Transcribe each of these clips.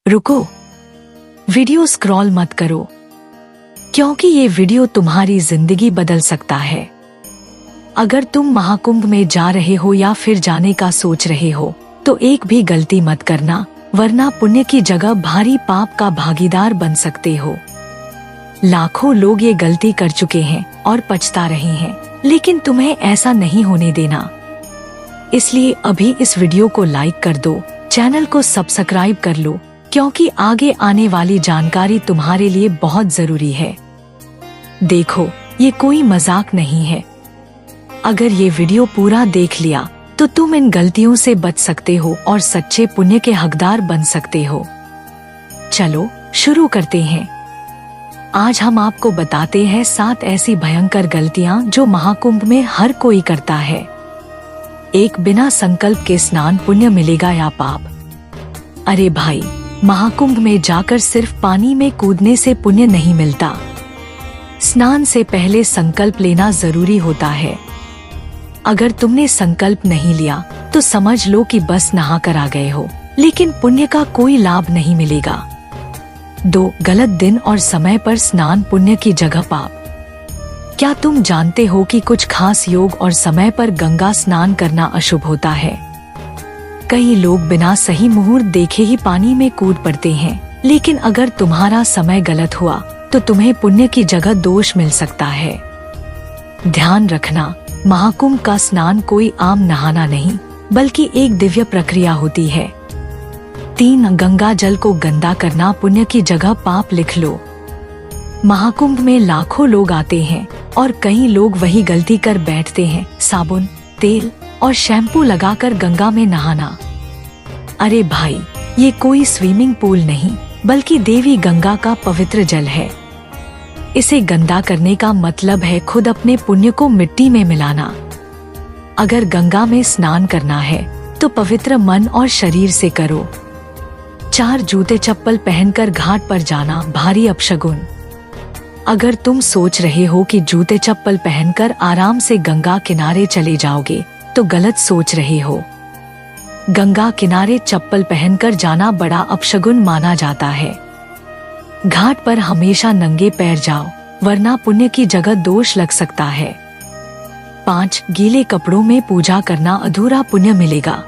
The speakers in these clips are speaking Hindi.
रुको, वीडियो स्क्रॉल मत करो, क्योंकि ये वीडियो तुम्हारी जिंदगी बदल सकता है। अगर तुम महाकुंभ में जा रहे हो या फिर जाने का सोच रहे हो तो एक भी गलती मत करना, वरना पुण्य की जगह भारी पाप का भागीदार बन सकते हो। लाखों लोग ये गलती कर चुके हैं और पछता रहे हैं, लेकिन तुम्हें ऐसा नहीं होने देना। इसलिए अभी इस वीडियो को लाइक कर दो, चैनल को सब्सक्राइब कर लो, क्योंकि आगे आने वाली जानकारी तुम्हारे लिए बहुत जरूरी है। देखो, ये कोई मजाक नहीं है। अगर ये वीडियो पूरा देख लिया तो तुम इन गलतियों से बच सकते हो और सच्चे पुण्य के हकदार बन सकते हो। चलो शुरू करते हैं। आज हम आपको बताते हैं 7 ऐसी भयंकर गलतियां जो महाकुंभ में हर कोई करता है। 1, बिना संकल्प के स्नान, पुण्य मिलेगा या पाप? अरे भाई, महाकुंभ में जाकर सिर्फ पानी में कूदने से पुण्य नहीं मिलता। स्नान से पहले संकल्प लेना जरूरी होता है। अगर तुमने संकल्प नहीं लिया तो समझ लो कि बस नहा कर आ गए हो, लेकिन पुण्य का कोई लाभ नहीं मिलेगा। 2, गलत दिन और समय पर स्नान, पुण्य की जगह पाप। क्या तुम जानते हो कि कुछ खास योग और समय पर गंगा स्नान करना अशुभ होता है? कई लोग बिना सही मुहूर्त देखे ही पानी में कूद पड़ते हैं, लेकिन अगर तुम्हारा समय गलत हुआ तो तुम्हें पुण्य की जगह दोष मिल सकता है। ध्यान रखना, महाकुंभ का स्नान कोई आम नहाना नहीं, बल्कि एक दिव्य प्रक्रिया होती है। 3, गंगा जल को गंदा करना, पुण्य की जगह पाप लिख लो। महाकुंभ में लाखों लोग आते हैं और कई लोग वही गलती कर बैठते हैं, साबुन, तेल और शैम्पू लगाकर गंगा में नहाना। अरे भाई, ये कोई स्विमिंग पूल नहीं, बल्कि देवी गंगा का पवित्र जल है। इसे गंदा करने का मतलब है खुद अपने पुण्य को मिट्टी में मिलाना। अगर गंगा में स्नान करना है तो पवित्र मन और शरीर से करो। 4, जूते चप्पल पहनकर घाट पर जाना, भारी अपशगुन। अगर तुम सोच रहे हो कि जूते चप्पल पहनकर आराम से गंगा किनारे चले जाओगे तो गलत सोच रहे हो। गंगा किनारे चप्पल पहनकर जाना बड़ा अपशगुन माना जाता है। घाट पर हमेशा नंगे पैर जाओ, वरना पुण्य की जगह दोष लग सकता है। 5, गीले कपड़ों में पूजा करना, अधूरा पुण्य मिलेगा।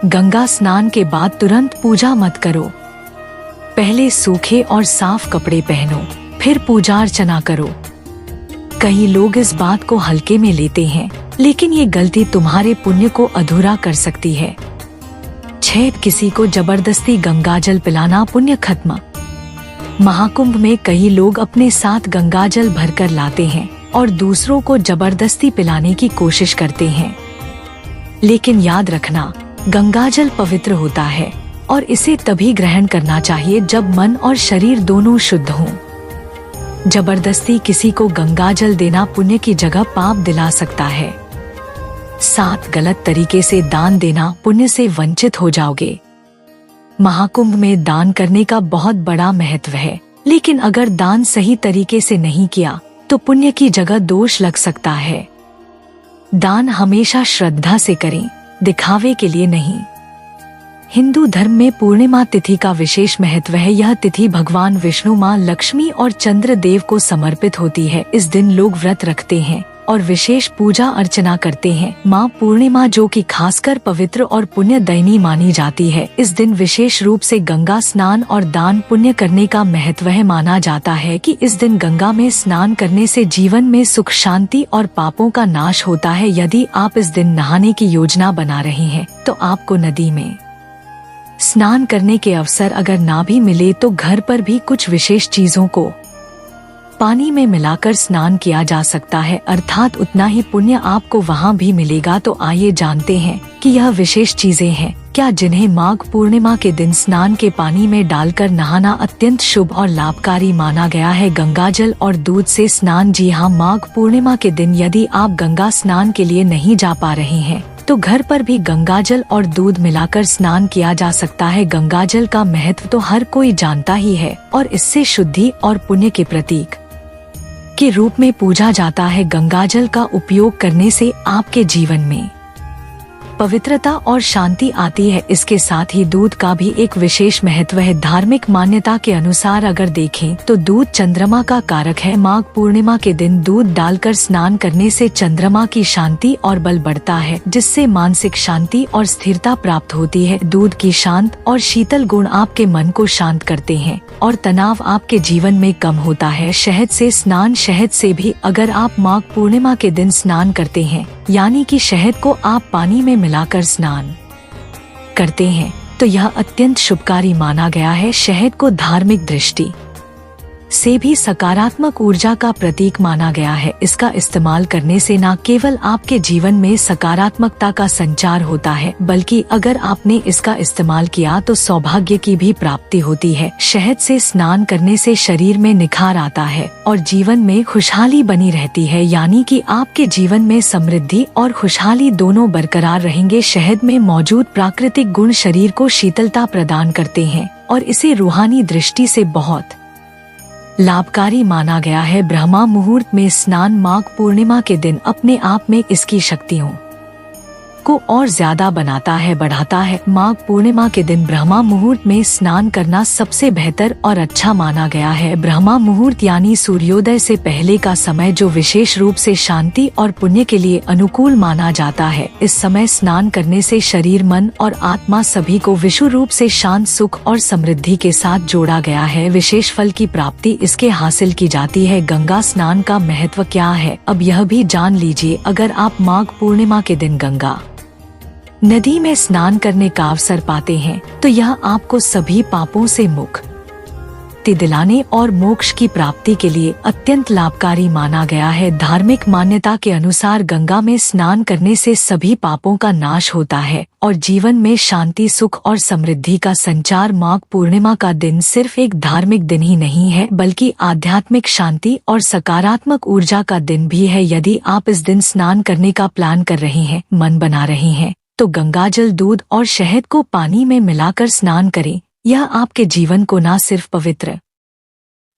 गंगा स्नान के बाद तुरंत पूजा मत करो। पहले सूखे और साफ कपड़े पहनो, फिर पूजा अर्चना करो। कई लोग इस बात को हल्के में लेते हैं, लेकिन ये गलती तुम्हारे पुण्य को अधूरा कर सकती है। 6, किसी को जबरदस्ती गंगाजल पिलाना, पुण्य खत्म। महाकुंभ में कई लोग अपने साथ गंगाजल भरकर लाते हैं और दूसरों को जबरदस्ती पिलाने की कोशिश करते हैं। लेकिन याद रखना, गंगाजल पवित्र होता है और इसे तभी ग्रहण करना चाहिए जब मन और शरीर दोनों शुद्ध हों। जबरदस्ती किसी को गंगाजल देना पुण्य की जगह पाप दिला सकता है। 7, गलत तरीके से दान देना, पुण्य से वंचित हो जाओगे। महाकुंभ में दान करने का बहुत बड़ा महत्व है, लेकिन अगर दान सही तरीके से नहीं किया तो पुण्य की जगह दोष लग सकता है। दान हमेशा श्रद्धा से करें, दिखावे के लिए नहीं। हिंदू धर्म में पूर्णिमा तिथि का विशेष महत्व है। यह तिथि भगवान विष्णु, माँ लक्ष्मी और चंद्र देव को समर्पित होती है। इस दिन लोग व्रत रखते हैं और विशेष पूजा अर्चना करते हैं। माँ पूर्णिमा, जो कि खासकर पवित्र और पुण्यदायिनी मानी जाती है, इस दिन विशेष रूप से गंगा स्नान और दान पुण्य करने का महत्व है। माना जाता है कि इस दिन गंगा में स्नान करने से जीवन में सुख, शांति और पापों का नाश होता है। यदि आप इस दिन नहाने की योजना बना रहे हैं तो आपको नदी में स्नान करने के अवसर अगर ना भी मिले तो घर पर भी कुछ विशेष चीजों को पानी में मिलाकर स्नान किया जा सकता है, अर्थात उतना ही पुण्य आपको वहाँ भी मिलेगा। तो आइए जानते हैं कि यह विशेष चीजें हैं क्या जिन्हें माघ पूर्णिमा के दिन स्नान के पानी में डालकर नहाना अत्यंत शुभ और लाभकारी माना गया है। गंगाजल और दूध से स्नान। जी हाँ, माघ पूर्णिमा के दिन यदि आप गंगा स्नान के लिए नहीं जा पा रहे हैं तो घर पर भी गंगाजल और दूध मिलाकर स्नान किया जा सकता है। गंगाजल का महत्व तो हर कोई जानता ही है और इससे शुद्धि और पुण्य के प्रतीक के रूप में पूजा जाता है। गंगाजल का उपयोग करने से आपके जीवन में पवित्रता और शांति आती है। इसके साथ ही दूध का भी एक विशेष महत्व है। धार्मिक मान्यता के अनुसार अगर देखें तो दूध चंद्रमा का कारक है। माघ पूर्णिमा के दिन दूध डालकर स्नान करने से चंद्रमा की शांति और बल बढ़ता है, जिससे मानसिक शांति और स्थिरता प्राप्त होती है। दूध की शांत और शीतल गुण आपके मन को शांत करते हैं और तनाव आपके जीवन में कम होता है। शहद से स्नान। शहद से भी अगर आप माघ पूर्णिमा के दिन स्नान करते हैं, यानी कि शहद को आप पानी में मिलाकर स्नान करते हैं, तो यह अत्यंत शुभकारी माना गया है। शहद को धार्मिक दृष्टि से भी सकारात्मक ऊर्जा का प्रतीक माना गया है। इसका इस्तेमाल करने से न केवल आपके जीवन में सकारात्मकता का संचार होता है, बल्कि अगर आपने इसका इस्तेमाल किया तो सौभाग्य की भी प्राप्ति होती है। शहद से स्नान करने से शरीर में निखार आता है और जीवन में खुशहाली बनी रहती है, यानी कि आपके जीवन में समृद्धि और खुशहाली दोनों बरकरार रहेंगे। शहद में मौजूद प्राकृतिक गुण शरीर को शीतलता प्रदान करते हैं और इसे रूहानी दृष्टि से बहुत लाभकारी माना गया है। ब्रह्मा मुहूर्त में स्नान माघ पूर्णिमा के दिन अपने आप में इसकी शक्तियों को और ज्यादा बढ़ाता है। माघ पूर्णिमा के दिन ब्रह्मा मुहूर्त में स्नान करना सबसे बेहतर और अच्छा माना गया है। ब्रह्मा मुहूर्त यानी सूर्योदय से पहले का समय, जो विशेष रूप से शांति और पुण्य के लिए अनुकूल माना जाता है। इस समय स्नान करने से शरीर, मन और आत्मा सभी को विशुद्ध रूप से शांत, सुख और समृद्धि के साथ जोड़ा गया है। विशेष फल की प्राप्ति इसके हासिल की जाती है। गंगा स्नान का महत्व क्या है, अब यह भी जान लीजिए। अगर आप माघ पूर्णिमा के दिन गंगा नदी में स्नान करने का अवसर पाते हैं, तो यह आपको सभी पापों से मुक्ति दिलाने और मोक्ष की प्राप्ति के लिए अत्यंत लाभकारी माना गया है। धार्मिक मान्यता के अनुसार गंगा में स्नान करने से सभी पापों का नाश होता है और जीवन में शांति, सुख और समृद्धि का संचार। माघ पूर्णिमा का दिन सिर्फ एक धार्मिक दिन ही नहीं है, बल्कि आध्यात्मिक शांति और सकारात्मक ऊर्जा का दिन भी है। यदि आप इस दिन स्नान करने का प्लान कर रहे हैं, मन बना रहे हैं, तो गंगाजल, दूध और शहद को पानी में मिलाकर स्नान करें। यह आपके जीवन को न सिर्फ पवित्र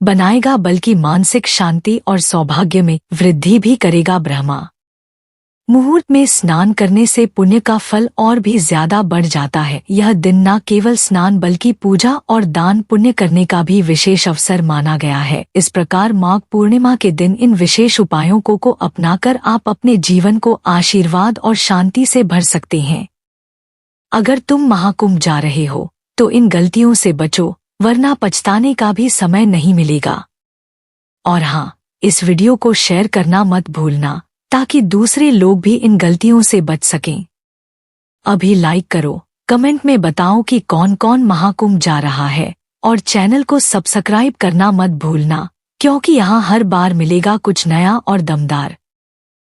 बनाएगा, बल्कि मानसिक शांति और सौभाग्य में वृद्धि भी करेगा। ब्रह्मा मुहूर्त में स्नान करने से पुण्य का फल और भी ज्यादा बढ़ जाता है। यह दिन न केवल स्नान बल्कि पूजा और दान पुण्य करने का भी विशेष अवसर माना गया है। इस प्रकार माघ पूर्णिमा के दिन इन विशेष उपायों को अपनाकर आप अपने जीवन को आशीर्वाद और शांति से भर सकते हैं। अगर तुम महाकुंभ जा रहे हो तो इन गलतियों से बचो, वरना पछताने का भी समय नहीं मिलेगा। और हाँ, इस वीडियो को शेयर करना मत भूलना, ताकि दूसरे लोग भी इन गलतियों से बच सकें। अभी लाइक करो, कमेंट में बताओ कि कौन कौन महाकुंभ जा रहा है और चैनल को सब्सक्राइब करना मत भूलना, क्योंकि यहाँ हर बार मिलेगा कुछ नया और दमदार।